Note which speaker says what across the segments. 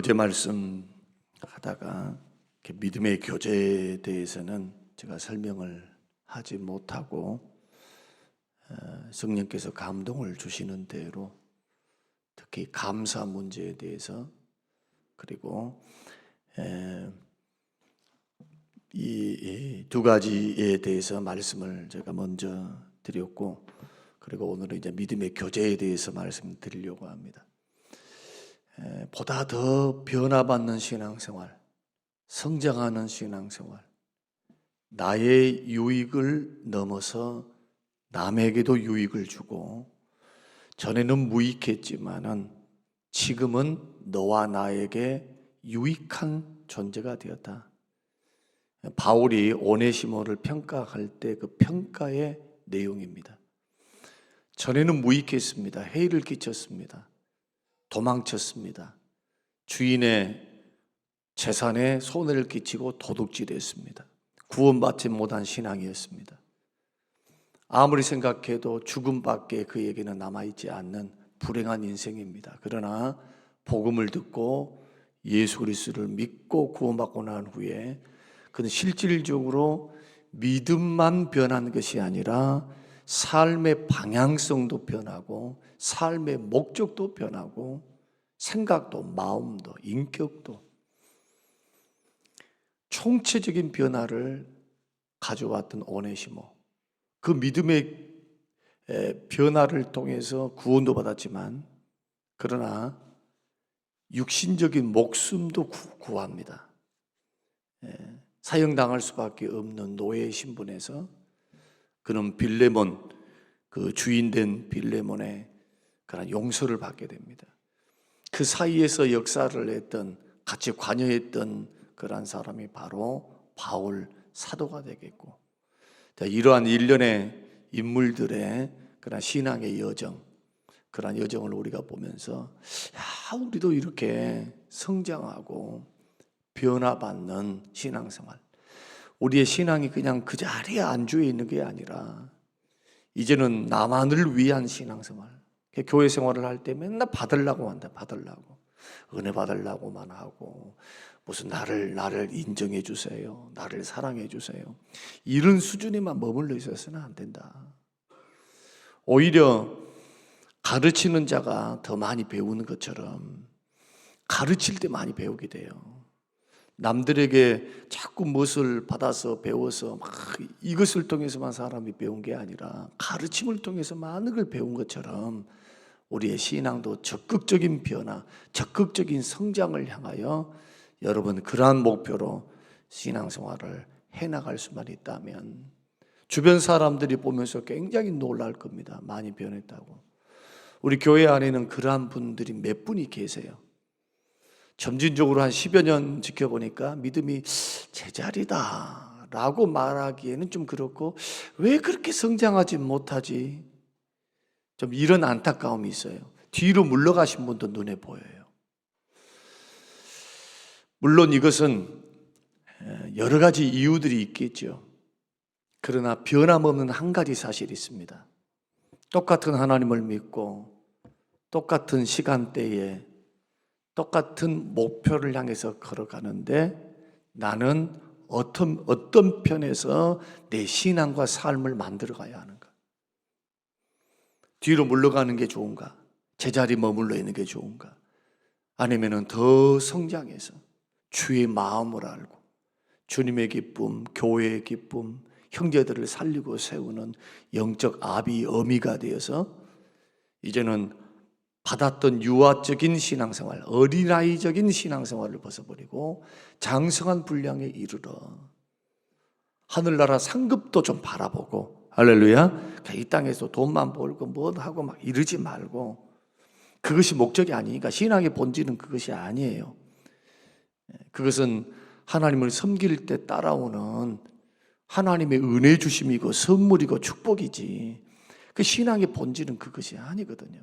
Speaker 1: 어제 말씀 하다가 믿음의 교제에 대해서는 제가 설명을 하지 못하고 성령께서 감동을 주시는 대로 특히 감사 문제에 대해서 그리고 이 두 가지에 대해서 말씀을 제가 먼저 드렸고, 그리고 오늘은 이제 믿음의 교제에 대해서 말씀드리려고 합니다. 보다 더 변화받는 신앙생활, 성장하는 신앙생활, 나의 유익을 넘어서 남에게도 유익을 주고, 전에는 무익했지만은 지금은 너와 나에게 유익한 존재가 되었다. 바울이 오네시모를 평가할 때 그 평가의 내용입니다. 전에는 무익했습니다. 해를 끼쳤습니다. 도망쳤습니다. 주인의 재산에 손해를 끼치고 도둑질했습니다. 구원받지 못한 신앙이었습니다. 아무리 생각해도 죽음밖에 그에게는 남아있지 않는 불행한 인생입니다. 그러나 복음을 듣고 예수 그리스도를 믿고 구원받고 난 후에 그는 실질적으로 믿음만 변한 것이 아니라 삶의 방향성도 변하고 삶의 목적도 변하고 생각도 마음도 인격도 총체적인 변화를 가져왔던 오네시모, 그 믿음의 변화를 통해서 구원도 받았지만 그러나 육신적인 목숨도 구합니다. 사형당할 수밖에 없는 노예 신분에서 그는 빌레몬, 그 주인된 빌레몬의 그런 용서를 받게 됩니다. 그 사이에서 역사를 했던, 같이 관여했던 그런 사람이 바로 바울 사도가 되겠고, 이러한 일련의 인물들의 그런 신앙의 여정, 그런 여정을 우리가 보면서 우리도 이렇게 성장하고 변화받는 신앙생활, 우리의 신앙이 그냥 그 자리에 안주해 있는 게 아니라 이제는 나만을 위한 신앙생활, 교회 생활을 할 때 맨날 받으려고 한다. 받으려고, 은혜 받으려고만 하고, 무슨 나를 인정해 주세요, 나를 사랑해 주세요, 이런 수준에만 머물러 있어서는 안 된다. 오히려 가르치는 자가 더 많이 배우는 것처럼 가르칠 때 많이 배우게 돼요. 남들에게 자꾸 무엇을 받아서 배워서 막 이것을 통해서만 사람이 배운 게 아니라 가르침을 통해서 많은 걸 배운 것처럼 우리의 신앙도 적극적인 변화, 적극적인 성장을 향하여 여러분 그러한 목표로 신앙생활을 해나갈 수만 있다면 주변 사람들이 보면서 굉장히 놀랄 겁니다. 많이 변했다고. 우리 교회 안에는 그러한 분들이 몇 분이 계세요. 점진적으로 한 10여 년 지켜보니까 믿음이 제자리다 라고 말하기에는 좀 그렇고, 왜 그렇게 성장하지 못하지? 좀 이런 안타까움이 있어요. 뒤로 물러가신 분도 눈에 보여요. 물론 이것은 여러 가지 이유들이 있겠죠. 그러나 변함없는 한 가지 사실이 있습니다. 똑같은 하나님을 믿고 똑같은 시간대에 똑같은 목표를 향해서 걸어가는데 나는 어떤 편에서 내 신앙과 삶을 만들어가야 하는가? 뒤로 물러가는 게 좋은가? 제자리 머물러 있는 게 좋은가? 아니면은 더 성장해서 주의 마음을 알고 주님의 기쁨, 교회의 기쁨, 형제들을 살리고 세우는 영적 아비, 어미가 되어서 이제는 받았던 유아적인 신앙생활, 어린아이적인 신앙생활을 벗어버리고 장성한 분량에 이르러 하늘나라 상급도 좀 바라보고, 할렐루야, 이 땅에서 돈만 벌고 뭐 하고 막 이러지 말고, 그것이 목적이 아니니까 신앙의 본질은 그것이 아니에요. 그것은 하나님을 섬길 때 따라오는 하나님의 은혜 주심이고 선물이고 축복이지, 그 신앙의 본질은 그것이 아니거든요.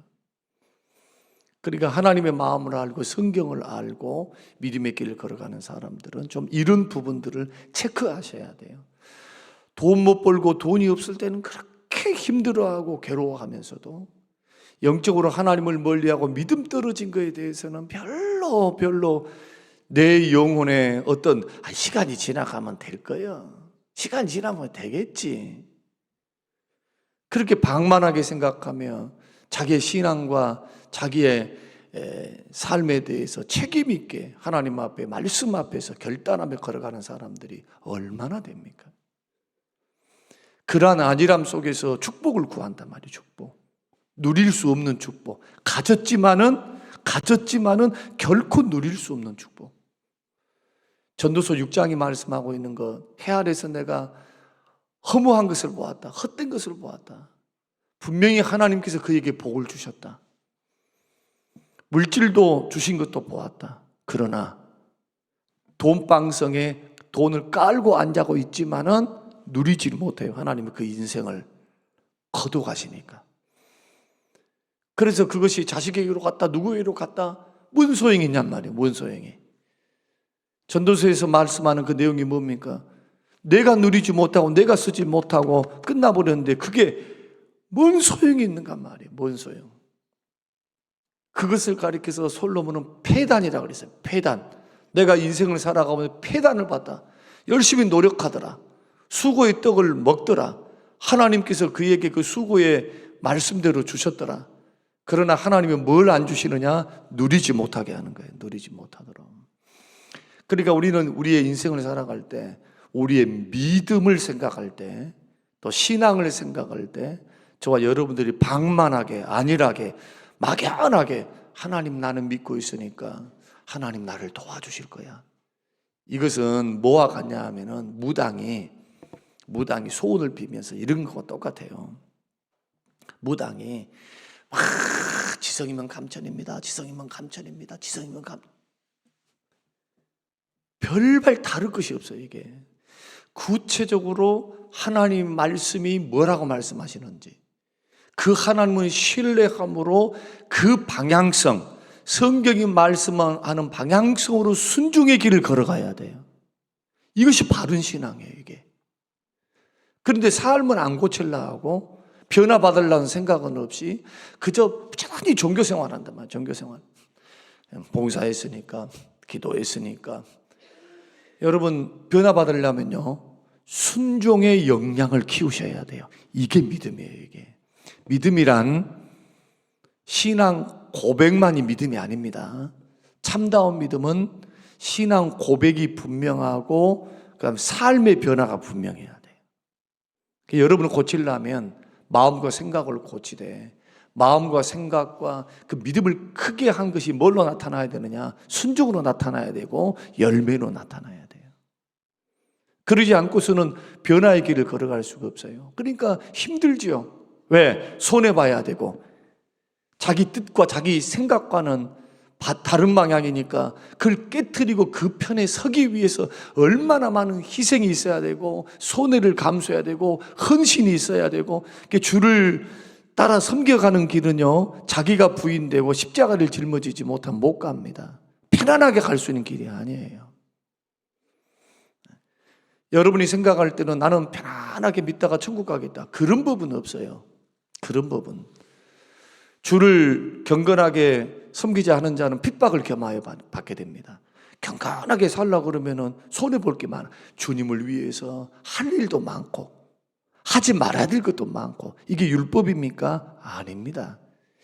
Speaker 1: 그러니까 하나님의 마음을 알고 성경을 알고 믿음의 길을 걸어가는 사람들은 좀 이런 부분들을 체크하셔야 돼요. 돈 못 벌고 돈이 없을 때는 그렇게 힘들어하고 괴로워하면서도 영적으로 하나님을 멀리하고 믿음 떨어진 거에 대해서는 별 별로 내 영혼에 어떤 시간이 지나가면 될 거야. 시간이 지나면 되겠지. 그렇게 방만하게 생각하며 자기의 신앙과 자기의 삶에 대해서 책임 있게 하나님 앞에, 말씀 앞에서 결단하며 걸어가는 사람들이 얼마나 됩니까? 그러한 안일함 속에서 축복을 구한단 말이에요. 축복. 누릴 수 없는 축복. 가졌지만은 결코 누릴 수 없는 축복. 전도서 6장이 말씀하고 있는 것, 해 아래서 내가 허무한 것을 보았다. 헛된 것을 보았다. 분명히 하나님께서 그에게 복을 주셨다. 물질도 주신 것도 보았다. 그러나 돈방성에 돈을 깔고 앉아고 있지만은 누리지를 못해요. 하나님은 그 인생을 거둬가시니까. 그래서 그것이 자식에게로 갔다, 누구에게로 갔다, 뭔 소용이 있냔 말이에요. 뭔 소용이. 전도서에서 말씀하는 그 내용이 뭡니까? 내가 누리지 못하고 내가 쓰지 못하고 끝나버렸는데 그게 뭔 소용이 있는가 말이에요. 뭔 소용. 그것을 가리켜서 솔로몬은 폐단이라고 그랬어요. 폐단. 내가 인생을 살아가면서 폐단을 받다. 열심히 노력하더라. 수고의 떡을 먹더라. 하나님께서 그에게 그 수고의 말씀대로 주셨더라. 그러나 하나님은 뭘 안 주시느냐? 누리지 못하게 하는 거예요. 누리지 못하도록. 그러니까 우리는 우리의 인생을 살아갈 때, 우리의 믿음을 생각할 때, 또 신앙을 생각할 때, 저와 여러분들이 방만하게, 안일하게, 막연하게 하나님 나는 믿고 있으니까 하나님 나를 도와주실 거야. 이것은 뭐와 같냐 하면은 무당이 소원을 비면서 이런 거와 똑같아요. 무당이 막 지성이면 감천입니다. 지성이면 감천입니다. 지성이면 별발 다를 것이 없어요. 이게 구체적으로 하나님 말씀이 뭐라고 말씀하시는지, 그 하나님을 신뢰함으로 그 방향성, 성경이 말씀하는 방향성으로 순종의 길을 걸어가야 돼요. 이것이 바른 신앙이에요. 이게. 그런데 삶은 안 고치려고 하고 변화받으려는 생각은 없이 그저 부지런히 종교생활한단 말이에요. 종교생활. 봉사했으니까, 기도했으니까. 여러분, 변화받으려면요, 순종의 역량을 키우셔야 돼요. 이게 믿음이에요. 이게. 믿음이란 신앙 고백만이 믿음이 아닙니다. 참다운 믿음은 신앙 고백이 분명하고 그다음 삶의 변화가 분명해야 돼요. 여러분을 고치려면 마음과 생각을 고치되, 마음과 생각과 그 믿음을 크게 한 것이 뭘로 나타나야 되느냐? 순종으로 나타나야 되고 열매로 나타나야 돼요. 그러지 않고서는 변화의 길을 걸어갈 수가 없어요. 그러니까 힘들죠. 왜? 손해봐야 되고 자기 뜻과 자기 생각과는 다른 방향이니까 그걸 깨트리고 그 편에 서기 위해서 얼마나 많은 희생이 있어야 되고 손해를 감수해야 되고 헌신이 있어야 되고, 주를 따라 섬겨가는 길은요, 자기가 부인되고 십자가를 짊어지지 못하면 못 갑니다. 편안하게 갈 수 있는 길이 아니에요. 여러분이 생각할 때는 나는 편안하게 믿다가 천국 가겠다, 그런 법은 없어요. 그런 법은. 주를 경건하게 섬기지 않은 자는 핍박을 겸하여 받게 됩니다. 경건하게 살려고 그러면은 손해볼 게 많아. 주님을 위해서 할 일도 많고 하지 말아야 될 것도 많고. 이게 율법입니까? 아닙니다.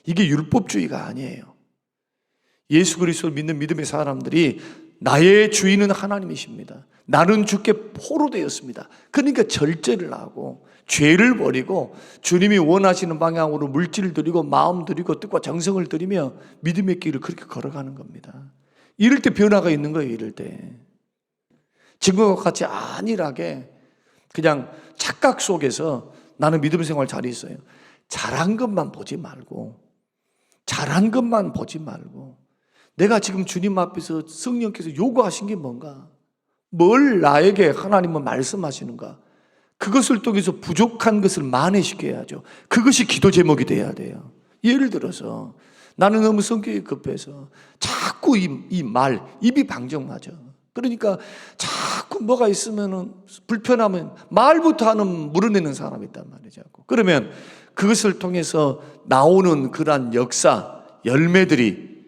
Speaker 1: 이게 율법주의가 아니에요. 예수 그리스도를 믿는 믿음의 사람들이 나의 주인은 하나님이십니다. 나는 주께 포로되었습니다. 그러니까 절제를 하고 죄를 버리고 주님이 원하시는 방향으로 물질을 드리고 마음 드리고 뜻과 정성을 드리며 믿음의 길을 그렇게 걸어가는 겁니다. 이럴 때 변화가 있는 거예요. 이럴 때. 지금과 같이 안일하게 그냥 착각 속에서 나는 믿음 생활 잘 있어요. 잘한 것만 보지 말고, 잘한 것만 보지 말고, 내가 지금 주님 앞에서 성령께서 요구하신 게 뭔가, 뭘 나에게 하나님은 말씀하시는가, 그것을 통해서 부족한 것을 만회시켜야죠. 그것이 기도 제목이 돼야 돼요. 예를 들어서 나는 너무 성격이 급해서 자꾸 입이 방정맞아. 그러니까 자꾸 뭐가 있으면 불편하면 말부터 하는 물어내는 사람이 있단 말이죠. 그러면 그것을 통해서 나오는 그러한 역사, 열매들이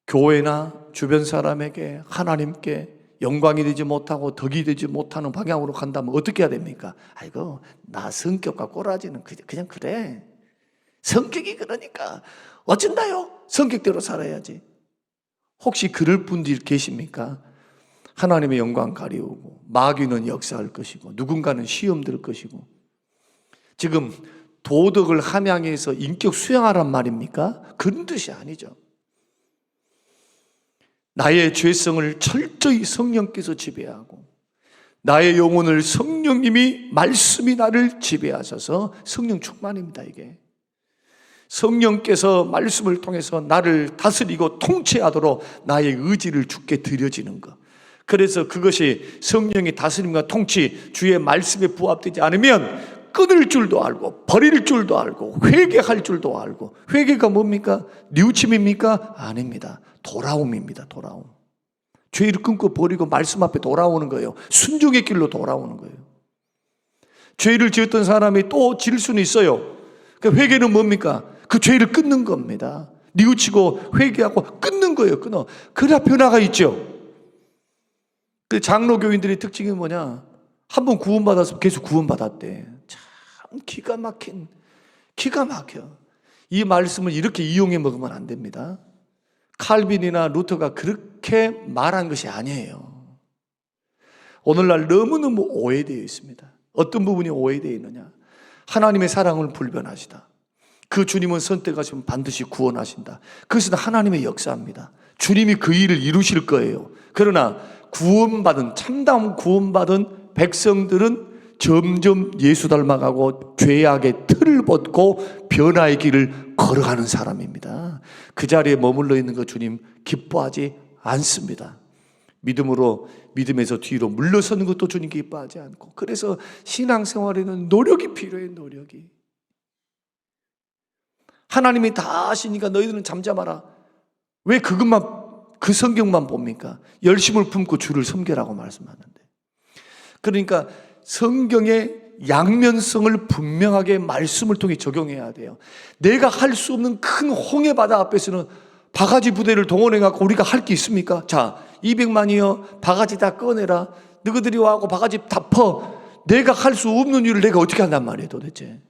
Speaker 1: 교회나 주변 사람에게 하나님께 영광이 되지 못하고 덕이 되지 못하는 방향으로 간다면 어떻게 해야 됩니까? 아이고, 나 성격과 꼬라지는 그냥 그래. 성격이 그러니까 어쩐다요? 성격대로 살아야지. 혹시 그럴 분들 계십니까? 하나님의 영광 가리우고 마귀는 역사할 것이고 누군가는 시험 들 것이고, 지금 도덕을 함양해서 인격 수양하란 말입니까? 그런 뜻이 아니죠. 나의 죄성을 철저히 성령께서 지배하고 나의 영혼을 성령님이, 말씀이 나를 지배하셔서, 성령 충만입니다. 이게 성령께서 말씀을 통해서 나를 다스리고 통치하도록 나의 의지를 주께 드려지는 것. 그래서 그것이 성령의 다스림과 통치, 주의 말씀에 부합되지 않으면 끊을 줄도 알고 버릴 줄도 알고 회개할 줄도 알고. 회개가 뭡니까? 뉘우침입니까? 아닙니다. 돌아옴입니다. 돌아옴. 죄를 끊고 버리고 말씀 앞에 돌아오는 거예요. 순종의 길로 돌아오는 거예요. 죄를 지었던 사람이 또 질 수는 있어요. 그러니까 회개는 뭡니까? 그 죄를 끊는 겁니다. 뉘우치고 회개하고 끊는 거예요. 끊어. 그래야 변화가 있죠. 그 장로교인들의 특징이 뭐냐? 한번 구원받아서 계속 구원받았대. 참 기가 막혀. 이 말씀을 이렇게 이용해 먹으면 안 됩니다. 칼빈이나 루터가 그렇게 말한 것이 아니에요. 오늘날 너무너무 오해되어 있습니다. 어떤 부분이 오해되어 있느냐? 하나님의 사랑을 불변하시다. 그 주님은 선택하시면 반드시 구원하신다. 그것은 하나님의 역사입니다. 주님이 그 일을 이루실 거예요. 그러나 구원받은, 참담 구원받은 백성들은 점점 예수 닮아가고 죄악의 틀을 벗고 변화의 길을 걸어가는 사람입니다. 그 자리에 머물러 있는 거 주님 기뻐하지 않습니다. 믿음에서 뒤로 물러서는 것도 주님 기뻐하지 않고. 그래서 신앙생활에는 노력이 필요해요. 노력이. 하나님이 다 하시니까 너희들은 잠잠하라. 왜 그 성경만 봅니까? 열심을 품고 주를 섬기라고 말씀하는데. 그러니까 성경의 양면성을 분명하게 말씀을 통해 적용해야 돼요. 내가 할 수 없는 큰 홍해 바다 앞에서는 바가지 부대를 동원해갖고 우리가 할 게 있습니까? 자, 200만이여 바가지 다 꺼내라. 너희들이 와갖고 바가지 다 퍼. 내가 할 수 없는 일을 내가 어떻게 한단 말이에요 도대체.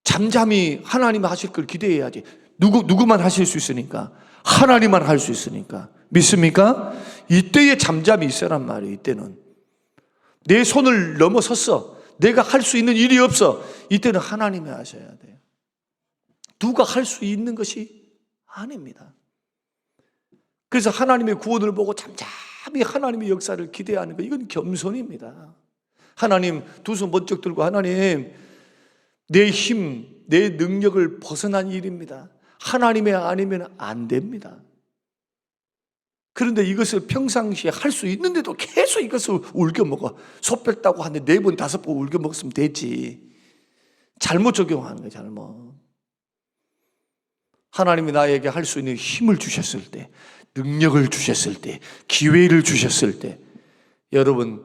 Speaker 1: 잠잠히 하나님 하실 걸 기대해야지. 누구만 하실 수 있으니까. 하나님만 할 수 있으니까. 믿습니까? 이때에 잠잠히 있으란 말이에요. 이때는 내 손을 넘어섰어. 내가 할 수 있는 일이 없어. 이때는 하나님이 하셔야 돼요. 누가 할 수 있는 것이 아닙니다. 그래서 하나님의 구원을 보고 잠잠히 하나님의 역사를 기대하는 거, 이건 겸손입니다. 하나님 두 손 번쩍 들고, 하나님 내 힘, 내 능력을 벗어난 일입니다. 하나님이 아니면 안 됩니다. 그런데 이것을 평상시에 할 수 있는데도 계속 이것을 울겨먹어. 소 뺐다고 하는데 4번, 5번 울겨먹었으면 되지. 잘못 적용하는 거예요. 잘못. 하나님이 나에게 할 수 있는 힘을 주셨을 때, 능력을 주셨을 때, 기회를 주셨을 때, 여러분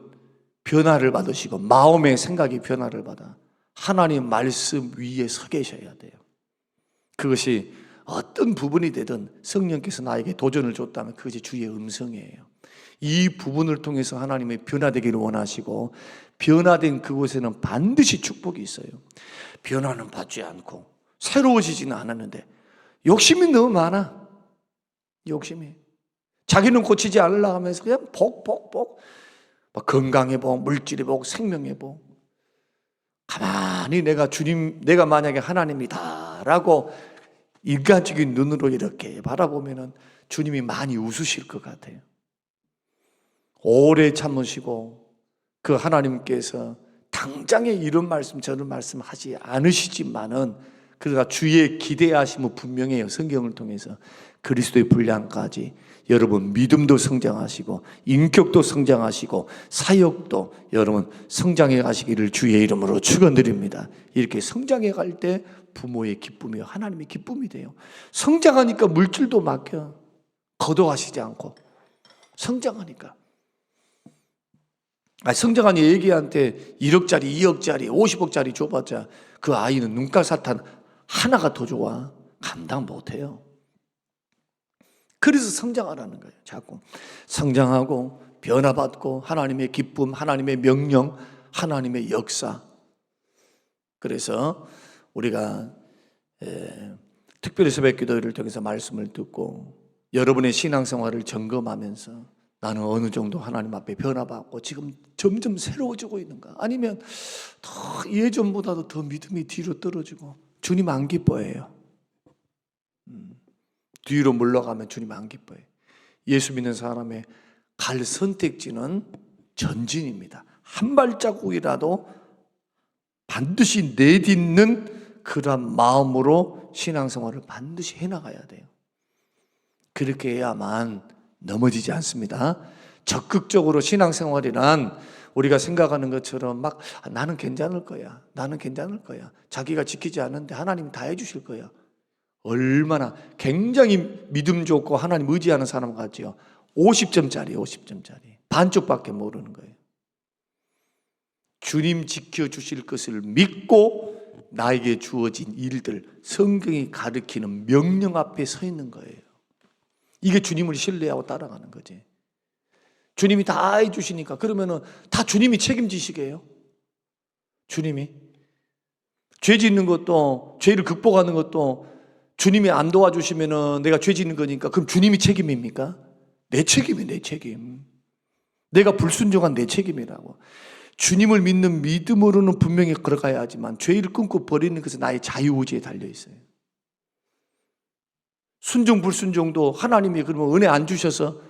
Speaker 1: 변화를 받으시고 마음의 생각이 변화를 받아 하나님 말씀 위에 서 계셔야 돼요. 그것이 어떤 부분이 되든 성령께서 나에게 도전을 줬다면 그것이 주의 음성이에요. 이 부분을 통해서 하나님의 변화되기를 원하시고, 변화된 그곳에는 반드시 축복이 있어요. 변화는 받지 않고 새로워지지는 않았는데 욕심이 너무 많아. 욕심이. 자기는 고치지 않으려고 하면서 그냥 복. 건강의 복, 물질의 복, 생명의 복. 가만히 내가 만약에 하나님이다라고 인간적인 눈으로 이렇게 바라보면은 주님이 많이 웃으실 것 같아요. 오래 참으시고 그 하나님께서 당장에 이런 말씀 저런 말씀 하지 않으시지만은, 그러나 주의 기대하심은 분명해요. 성경을 통해서 그리스도의 분량까지 여러분 믿음도 성장하시고 인격도 성장하시고 사역도 여러분 성장해 가시기를 주의 이름으로 축원드립니다. 이렇게 성장해 갈 때 부모의 기쁨이 하나님의 기쁨이 돼요. 성장하니까 물질도 막혀. 거둬가시지 않고 성장하니까. 성장한 애기한테 1억짜리 2억짜리 50억짜리 줘봤자 그 아이는 눈깔 사탕 하나가 더 좋아. 감당 못해요. 그래서 성장하라는 거예요. 자꾸 성장하고 변화받고 하나님의 기쁨, 하나님의 명령, 하나님의 역사. 그래서 우리가 특별히 새벽기도를 통해서 말씀을 듣고 여러분의 신앙생활을 점검하면서 나는 어느 정도 하나님 앞에 변화받고 지금 점점 새로워지고 있는가, 아니면 더 예전보다도 더 믿음이 뒤로 떨어지고 주님 안 기뻐해요. 뒤로 물러가면 주님 안 기뻐해요. 예수 믿는 사람의 갈 선택지는 전진입니다. 한 발자국이라도 반드시 내딛는 그런 마음으로 신앙생활을 반드시 해나가야 돼요. 그렇게 해야만 넘어지지 않습니다. 적극적으로 신앙생활이란 우리가 생각하는 것처럼 막 나는 괜찮을 거야, 나는 괜찮을 거야, 자기가 지키지 않는데 하나님 다 해주실 거야. 얼마나 굉장히 믿음 좋고 하나님 의지하는 사람 같지요. 50점짜리 50점짜리 반쪽밖에 모르는 거예요. 주님 지켜주실 것을 믿고 나에게 주어진 일들, 성경이 가르치는 명령 앞에 서 있는 거예요. 이게 주님을 신뢰하고 따라가는 거지. 주님이 다 해주시니까 그러면은 다 주님이 책임지시게요. 주님이 죄 짓는 것도, 죄를 극복하는 것도 주님이 안 도와주시면은 내가 죄 짓는 거니까 그럼 주님이 책임입니까? 내 책임이 내 책임. 내가 불순종한 내 책임이라고. 주님을 믿는 믿음으로는 분명히 걸어가야 하지만 죄를 끊고 버리는 것은 나의 자유의지에 달려 있어요. 순종 불순종도 하나님이 그러면 은혜 안 주셔서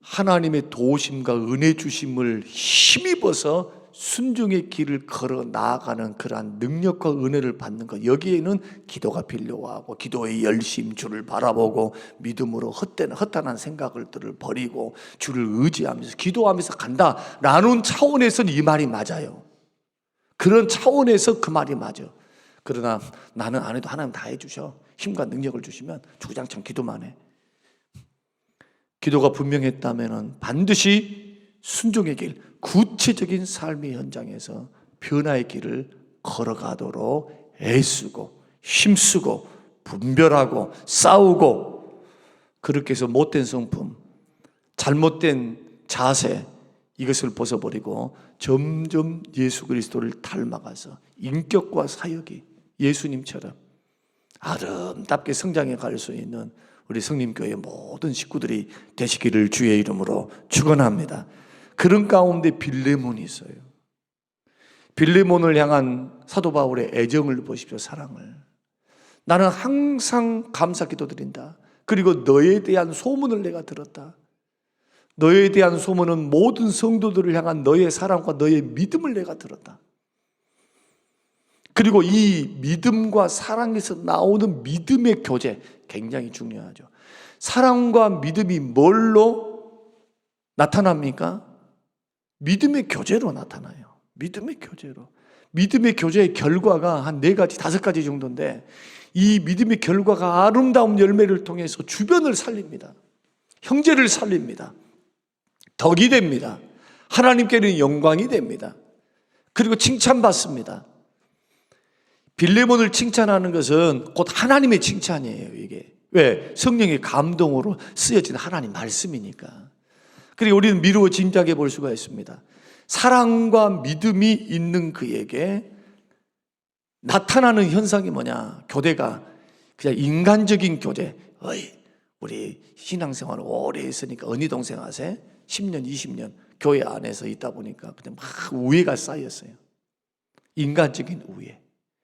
Speaker 1: 하나님의 도우심과 은혜 주심을 힘입어서 순종의 길을 걸어 나아가는 그러한 능력과 은혜를 받는 것, 여기에는 기도가 필요하고 기도의 열심, 주를 바라보고 믿음으로 헛단한 생각들을 버리고 주를 의지하면서 기도하면서 간다라는 차원에서는 이 말이 맞아요. 그런 차원에서 그 말이 맞아. 그러나 나는 안 해도 하나님 다 해주셔. 힘과 능력을 주시면 주구장창 기도만 해. 기도가 분명했다면 반드시 순종의 길, 구체적인 삶의 현장에서 변화의 길을 걸어가도록 애쓰고 힘쓰고 분별하고 싸우고, 그렇게 해서 못된 성품, 잘못된 자세, 이것을 벗어버리고 점점 예수 그리스도를 닮아가서 인격과 사역이 예수님처럼 아름답게 성장해 갈 수 있는 우리 성림교회 모든 식구들이 되시기를 주의 이름으로 축원합니다. 그런 가운데 빌레몬이 있어요. 빌레몬을 향한 사도 바울의 애정을 보십시오. 사랑을. 나는 항상 감사 기도드린다. 그리고 너에 대한 소문을 내가 들었다. 너에 대한 소문은 모든 성도들을 향한 너의 사랑과 너의 믿음을 내가 들었다. 그리고 이 믿음과 사랑에서 나오는 믿음의 교제, 굉장히 중요하죠. 사랑과 믿음이 뭘로 나타납니까? 믿음의 교제로 나타나요. 믿음의 교제로. 믿음의 교제의 결과가 한 4가지, 5가지 정도인데, 이 믿음의 결과가 아름다운 열매를 통해서 주변을 살립니다. 형제를 살립니다. 덕이 됩니다. 하나님께는 영광이 됩니다. 그리고 칭찬받습니다. 빌레몬을 칭찬하는 것은 곧 하나님의 칭찬이에요. 이게 왜? 성령의 감동으로 쓰여진 하나님 말씀이니까. 그리고 우리는 미루어 짐작해 볼 수가 있습니다. 사랑과 믿음이 있는 그에게 나타나는 현상이 뭐냐? 교대가 그냥 인간적인 교제. 우리 신앙생활 오래 했으니까 언니 동생 아세? 10년, 20년 교회 안에서 있다 보니까 그냥 막 우애가 쌓였어요. 인간적인 우애.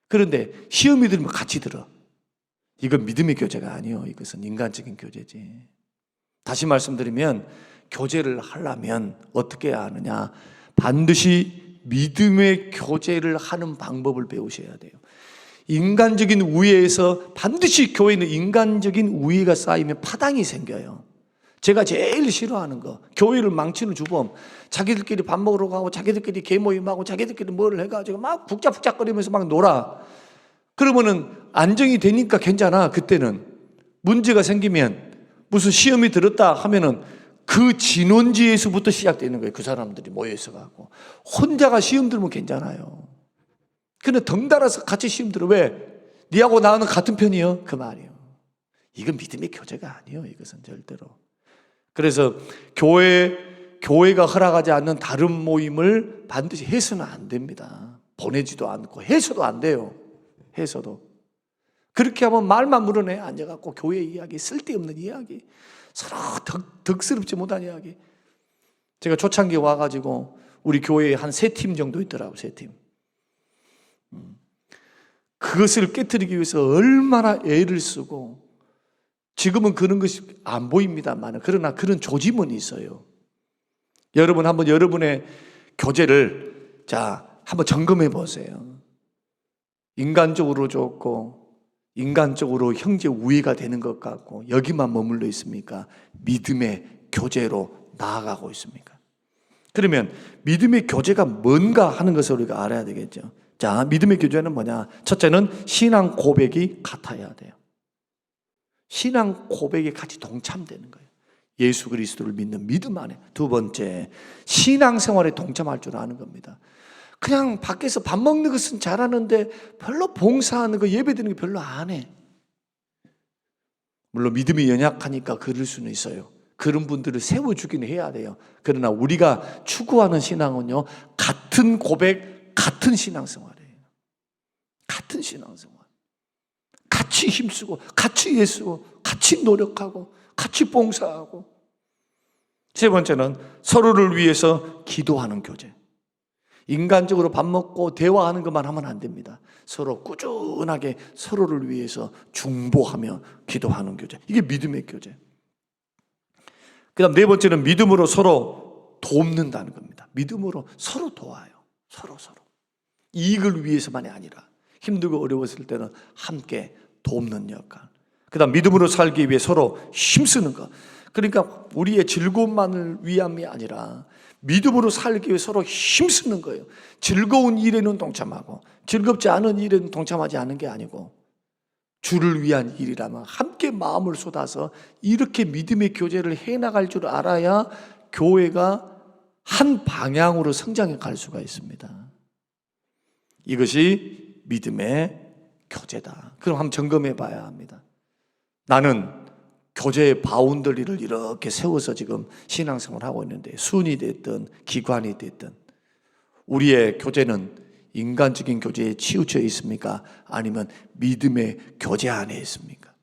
Speaker 1: 그런데 시험이 들면 같이 들어. 이건 믿음의 교제가 아니에요. 이것은 인간적인 교제지. 다시 말씀드리면 교제를 하려면 어떻게 해야 하느냐? 반드시 믿음의 교제를 하는 방법을 배우셔야 돼요. 인간적인 우애에서 반드시 교회는 인간적인 우애가 쌓이면 파당이 생겨요. 제가 제일 싫어하는 거, 교회를 망치는 주범. 자기들끼리 밥 먹으러 가고 자기들끼리 개모임하고 자기들끼리 뭐를 해가지고 막 북적북적거리면서 막 놀아. 그러면은 안정이 되니까 괜찮아. 그때는 문제가 생기면 무슨 시험이 들었다 하면은 그 진원지에서부터 시작되는 거예요. 그 사람들이 모여 있어가지고 혼자가 시험 들면 괜찮아요. 근데 덩달아서 같이 시험 들어. 왜? 니하고 나는 같은 편이요. 그 말이에요. 이건 믿음의 교제가 아니에요. 이것은 절대로. 그래서 교회가 허락하지 않는 다른 모임을 반드시 해서는 안 됩니다. 보내지도 않고 해서도 안 돼요. 해서도. 그렇게 하면 말만 물어내 앉아갖고 교회 이야기, 쓸데없는 이야기, 서로 덕스럽지 못한 이야기. 제가 초창기에 와가지고 우리 교회에 한 3팀 정도 있더라고요. 3팀. 그것을 깨트리기 위해서 얼마나 애를 쓰고, 지금은 그런 것이 안 보입니다만 그러나 그런 조짐은 있어요. 여러분 한번 여러분의 교제를 한번 점검해 보세요. 인간적으로 좋고 인간적으로 형제 우애가 되는 것 같고 여기만 머물러 있습니까? 믿음의 교제로 나아가고 있습니까? 그러면 믿음의 교제가 뭔가 하는 것을 우리가 알아야 되겠죠. 자, 믿음의 교제는 뭐냐? 첫째는 신앙 고백이 같아야 돼요. 신앙 고백에 같이 동참되는 거예요. 예수 그리스도를 믿는 믿음 안에. 두 번째, 신앙생활에 동참할 줄 아는 겁니다. 그냥 밖에서 밥 먹는 것은 잘하는데 별로 봉사하는 거, 예배드리는 게 별로 안 해. 물론 믿음이 연약하니까 그럴 수는 있어요. 그런 분들을 세워주긴 해야 돼요. 그러나 우리가 추구하는 신앙은요, 같은 고백, 같은 신앙생활이에요. 같은 신앙생활. 같이 힘쓰고, 같이 애쓰고, 같이 노력하고, 같이 봉사하고. 세 번째는 서로를 위해서 기도하는 교제. 인간적으로 밥 먹고 대화하는 것만 하면 안 됩니다. 서로 꾸준하게 서로를 위해서 중보하며 기도하는 교제. 이게 믿음의 교제. 그 다음 네 번째는 믿음으로 서로 돕는다는 겁니다. 믿음으로 서로 도와요. 서로. 이익을 위해서만이 아니라 힘들고 어려웠을 때는 함께 돕는 역할. 그 다음 믿음으로 살기 위해 서로 힘쓰는 것. 그러니까 우리의 즐거움만을 위함이 아니라 믿음으로 살기 위해 서로 힘쓰는 거예요. 즐거운 일에는 동참하고 즐겁지 않은 일에는 동참하지 않는 게 아니고 주를 위한 일이라면 함께 마음을 쏟아서 이렇게 믿음의 교제를 해나갈 줄 알아야 교회가 한 방향으로 성장해 갈 수가 있습니다. 이것이 믿음의 교제다. 그럼 한번 점검해 봐야 합니다. 나는 교제의 바운더리를 이렇게 세워서 지금 신앙생활을 하고 있는데 순이 됐든 기관이 됐든 우리의 교제는 인간적인 교제에 치우쳐 있습니까? 아니면 믿음의 교제 안에 있습니까?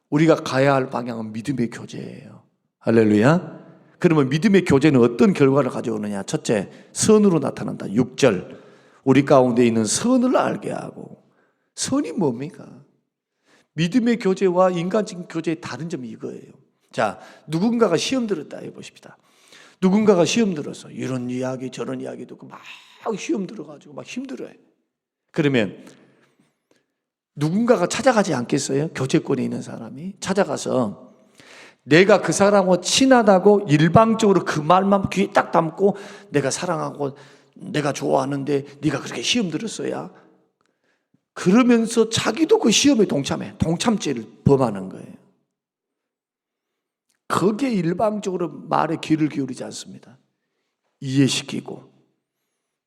Speaker 1: 우리가 가야 할 방향은 믿음의 교제예요. 할렐루야. 그러면 믿음의 교제는 어떤 결과를 가져오느냐? 첫째, 선으로 나타난다. 6절, 우리 가운데 있는 선을 알게 하고. 선이 뭡니까? 믿음의 교제와 인간적인 교제의 다른 점이 이거예요. 자, 누군가가 시험 들었다 해보십시다. 누군가가 시험 들어서 이런 이야기 저런 이야기 듣고 막 시험 들어가지고 막 힘들어해. 그러면 누군가가 찾아가지 않겠어요? 교제권에 있는 사람이 찾아가서 내가 그 사람하고 친하다고 일방적으로 그 말만 귀에 딱 담고 내가 사랑하고 내가 좋아하는데 네가 그렇게 시험 들었어야, 그러면서 자기도 그 시험에 동참해. 동참죄를 범하는 거예요. 거기에 일방적으로 말에 귀를 기울이지 않습니다. 이해시키고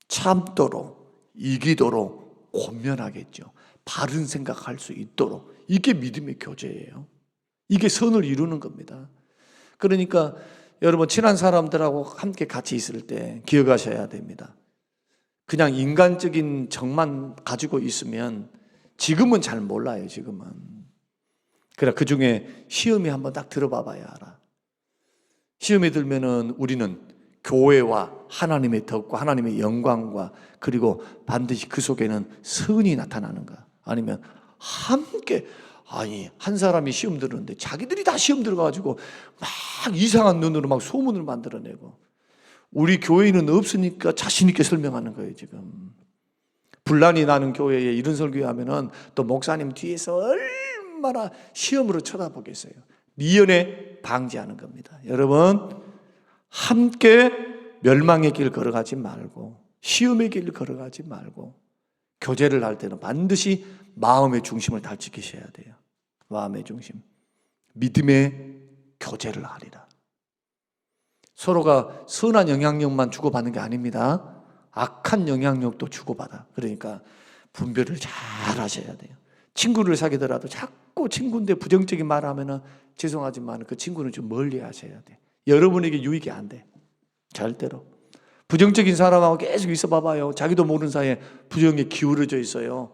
Speaker 1: 참도록 이기도록 권면하겠죠. 바른 생각할 수 있도록. 이게 믿음의 교제예요. 이게 선을 이루는 겁니다. 그러니까 여러분 친한 사람들하고 함께 같이 있을 때 기억하셔야 됩니다. 그냥 인간적인 정만 가지고 있으면 지금은 잘 몰라요. 지금은. 그래 그 중에 시험에 한번 딱 들어봐 봐야 알아. 시험에 들면은 우리는 교회와 하나님의 덕과 하나님의 영광과 그리고 반드시 그 속에는 선이 나타나는가, 아니면 함께 한 사람이 시험 들었는데 자기들이 다 시험 들어가지고 막 이상한 눈으로 막 소문을 만들어내고, 우리 교회는 없으니까 자신 있게 설명하는 거예요. 지금 분란이 나는 교회에 이런 설교하면은 또 목사님 뒤에서 얼마나 시험으로 쳐다보겠어요. 미연에 방지하는 겁니다. 여러분 함께 멸망의 길 걸어가지 말고 시험의 길 걸어가지 말고 교제를 할 때는 반드시 마음의 중심을 다 지키셔야 돼요. 마음의 중심. 믿음의 교제를 하리라. 서로가 선한 영향력만 주고받는 게 아닙니다. 악한 영향력도 주고받아. 그러니까 분별을 잘 하셔야 돼요. 친구를 사귀더라도 자꾸 친구인데 부정적인 말을 하면은 죄송하지만 그 친구는 좀 멀리 하셔야 돼. 여러분에게 유익이 안 돼. 절대로. 부정적인 사람하고 계속 있어 봐봐요. 자기도 모르는 사이에 부정에 기울어져 있어요.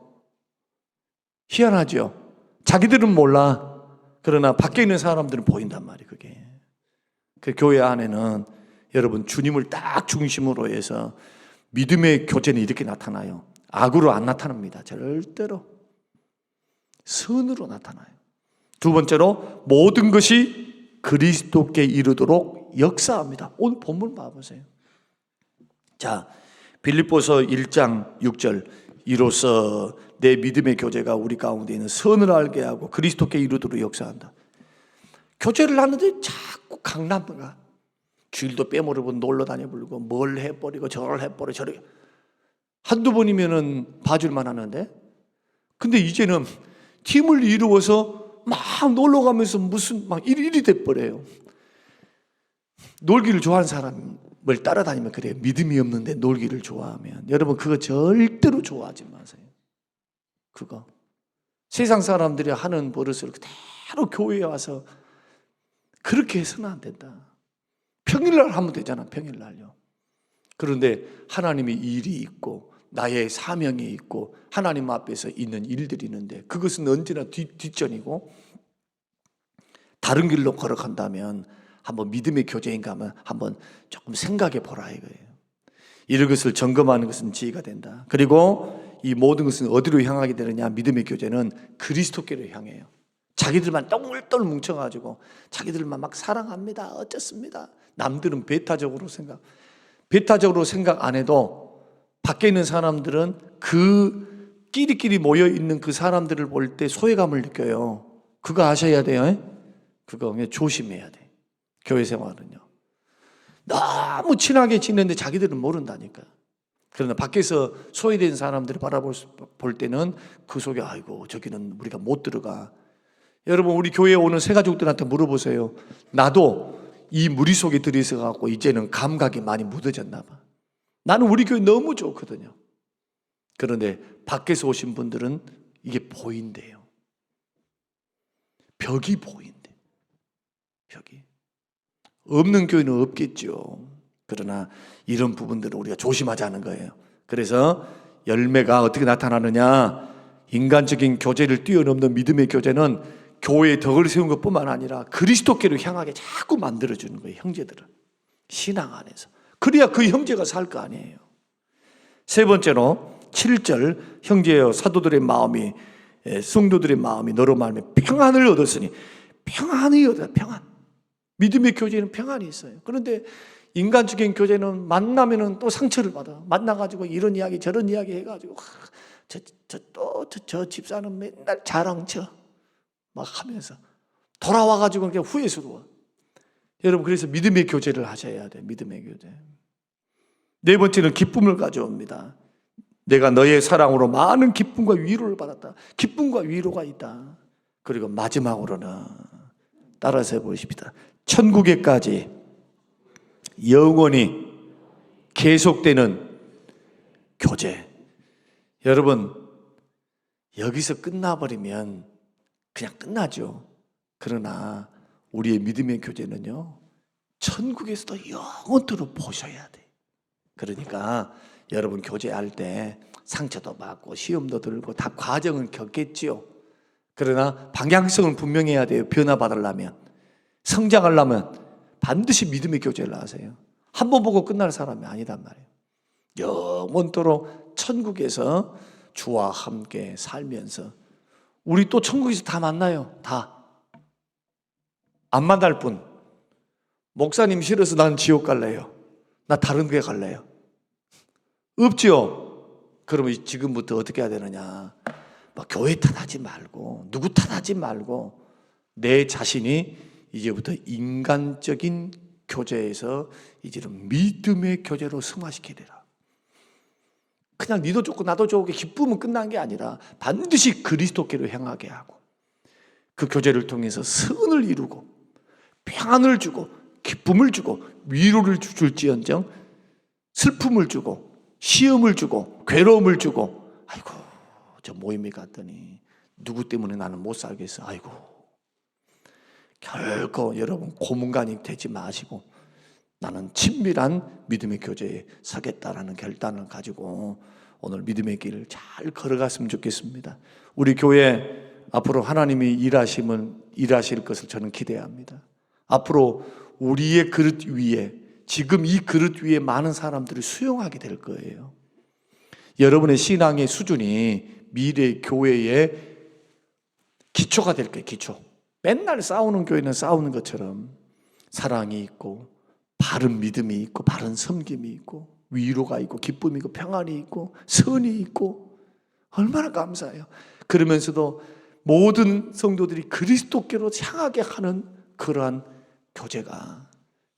Speaker 1: 희한하죠? 자기들은 몰라. 그러나 밖에 있는 사람들은 보인단 말이에요, 그게. 그 교회 안에는 여러분 주님을 딱 중심으로 해서 믿음의 교제는 이렇게 나타나요. 악으로 안 나타납니다. 절대로. 선으로 나타나요. 두 번째로 모든 것이 그리스도께 이르도록 역사합니다. 오늘 본문 봐보세요. 자, 빌립보서 1장 6절 이로써 내 믿음의 교제가 우리 가운데 있는 선을 알게 하고 그리스도께 이르도록 역사한다. 교제를 하는데 자꾸 강남가 주일도 빼모르고 놀러 다녀버리고 뭘 해버리고 저걸 해버리고 저를 한두 번이면은 봐줄만 하는데, 근데 이제는 팀을 이루어서 막 놀러 가면서 무슨 막 일이 돼버려요. 놀기를 좋아하는 사람을 따라다니면 그래요. 믿음이 없는데 놀기를 좋아하면 여러분 그거 절대로 좋아하지 마세요. 그거 세상 사람들이 하는 버릇을 그대로 교회에 와서 그렇게 해서는 안 된다. 평일날 하면 되잖아. 평일날요. 그런데 하나님의 일이 있고 나의 사명이 있고 하나님 앞에서 있는 일들이 있는데 그것은 언제나 뒷전이고 다른 길로 걸어간다면 한번 믿음의 교제인가 하면 한번 조금 생각해 보라 이거예요. 이런 것을 점검하는 것은 지혜가 된다. 그리고 이 모든 것은 어디로 향하게 되느냐? 믿음의 교제는 그리스도께로 향해요. 자기들만 똥물똥 뭉쳐가지고 자기들만 막 사랑합니다 어쨌습니다. 남들은 배타적으로 생각 안 해도 밖에 있는 사람들은 그 끼리끼리 모여있는 그 사람들을 볼 때 소외감을 느껴요. 그거 아셔야 돼요. 그거 조심해야 돼. 교회 생활은요. 너무 친하게 지내는데 자기들은 모른다니까. 그러나 밖에서 소외된 사람들을 볼 때는 그 속에 아이고 저기는 우리가 못 들어가. 여러분 우리 교회에 오는 새가족들한테 물어보세요. 나도 이 무리 속에 들어있어 갖고 이제는 감각이 많이 무뎌졌나 봐. 나는 우리 교회 너무 좋거든요. 그런데 밖에서 오신 분들은 이게 보인대요. 벽이 보인대. 벽이. 없는 교회는 없겠죠. 그러나 이런 부분들을 우리가 조심하자는 거예요. 그래서 열매가 어떻게 나타나느냐? 인간적인 교제를 뛰어넘는 믿음의 교제는 교회에 덕을 세운 것뿐만 아니라 그리스도께로 향하게 자꾸 만들어주는 거예요. 형제들을 신앙 안에서. 그래야 그 형제가 살 거 아니에요. 세 번째로 7절 형제여 사도들의 마음이 성도들의 마음이 너로 말하면 평안을 얻었으니 평안이 얻어. 평안. 믿음의 교제는 평안이 있어요. 그런데 인간적인 교제는 만나면은 또 상처를 받아. 만나가지고 이런 이야기 저런 이야기 해가지고 저 집사는 맨날 자랑쳐 막 하면서 돌아와가지고 그냥 후회스러워. 여러분 그래서 믿음의 교제를 하셔야 돼요. 믿음의 교제. 네 번째는 기쁨을 가져옵니다. 내가 너의 사랑으로 많은 기쁨과 위로를 받았다. 기쁨과 위로가 있다. 그리고 마지막으로는 따라서 해보십시다. 천국에까지 영원히 계속되는 교제. 여러분 여기서 끝나버리면 그냥 끝나죠. 그러나 우리의 믿음의 교제는요 천국에서도 영원토록 보셔야 돼. 그러니까 여러분 교제할 때 상처도 받고 시험도 들고 다 과정은 겪겠지요. 그러나 방향성은 분명해야 돼요. 변화받으려면, 성장하려면 반드시 믿음의 교제를 하세요. 한 번 보고 끝날 사람이 아니단 말이에요. 영원토록 천국에서 주와 함께 살면서 우리 또 천국에서 다 만나요. 다. 안 만날 뿐. 목사님 싫어서 난 지옥 갈래요. 나 다른 데 갈래요. 없죠. 그러면 지금부터 어떻게 해야 되느냐? 막 교회 탓하지 말고 누구 탓하지 말고 내 자신이 이제부터 인간적인 교제에서 이제는 믿음의 교제로 승화시켜야 되라. 그냥 니도 좋고 나도 좋고 기쁨은 끝난 게 아니라 반드시 그리스도께로 향하게 하고 그 교제를 통해서 선을 이루고 평안을 주고 기쁨을 주고 위로를 줄지언정 슬픔을 주고 시험을 주고 괴로움을 주고 아이고 저 모임에 갔더니 누구 때문에 나는 못 살겠어. 아이고, 결코 여러분 고문관이 되지 마시고 나는 친밀한 믿음의 교제에 서겠다라는 결단을 가지고 오늘 믿음의 길을 잘 걸어갔으면 좋겠습니다. 우리 교회 앞으로 하나님이 일하실 것을 저는 기대합니다. 앞으로 우리의 그릇 위에, 지금 이 그릇 위에 많은 사람들을 수용하게 될 거예요. 여러분의 신앙의 수준이 미래 교회의 기초가 될 거예요. 기초. 맨날 싸우는 교회는 싸우는 것처럼 사랑이 있고 바른 믿음이 있고 바른 섬김이 있고 위로가 있고 기쁨이 있고 평안이 있고 선이 있고 얼마나 감사해요. 그러면서도 모든 성도들이 그리스도께로 향하게 하는 그러한 교제가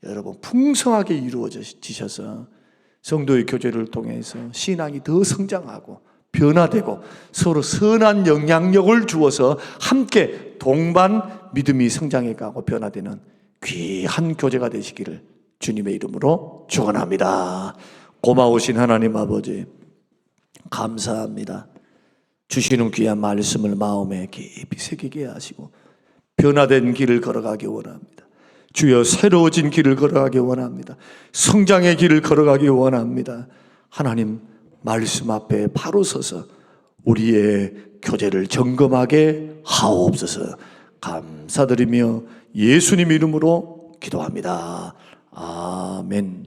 Speaker 1: 여러분 풍성하게 이루어지셔서 성도의 교제를 통해서 신앙이 더 성장하고 변화되고 서로 선한 영향력을 주어서 함께 동반 믿음이 성장해가고 변화되는 귀한 교제가 되시기를 주님의 이름으로 축원합니다. 고마우신 하나님 아버지 감사합니다. 주시는 귀한 말씀을 마음에 깊이 새기게 하시고 변화된 길을 걸어가기 원합니다. 주여 새로워진 길을 걸어가기 원합니다. 성장의 길을 걸어가기 원합니다. 하나님 말씀 앞에 바로 서서 우리의 교제를 점검하게 하옵소서. 감사드리며 예수님 이름으로 기도합니다. 아멘.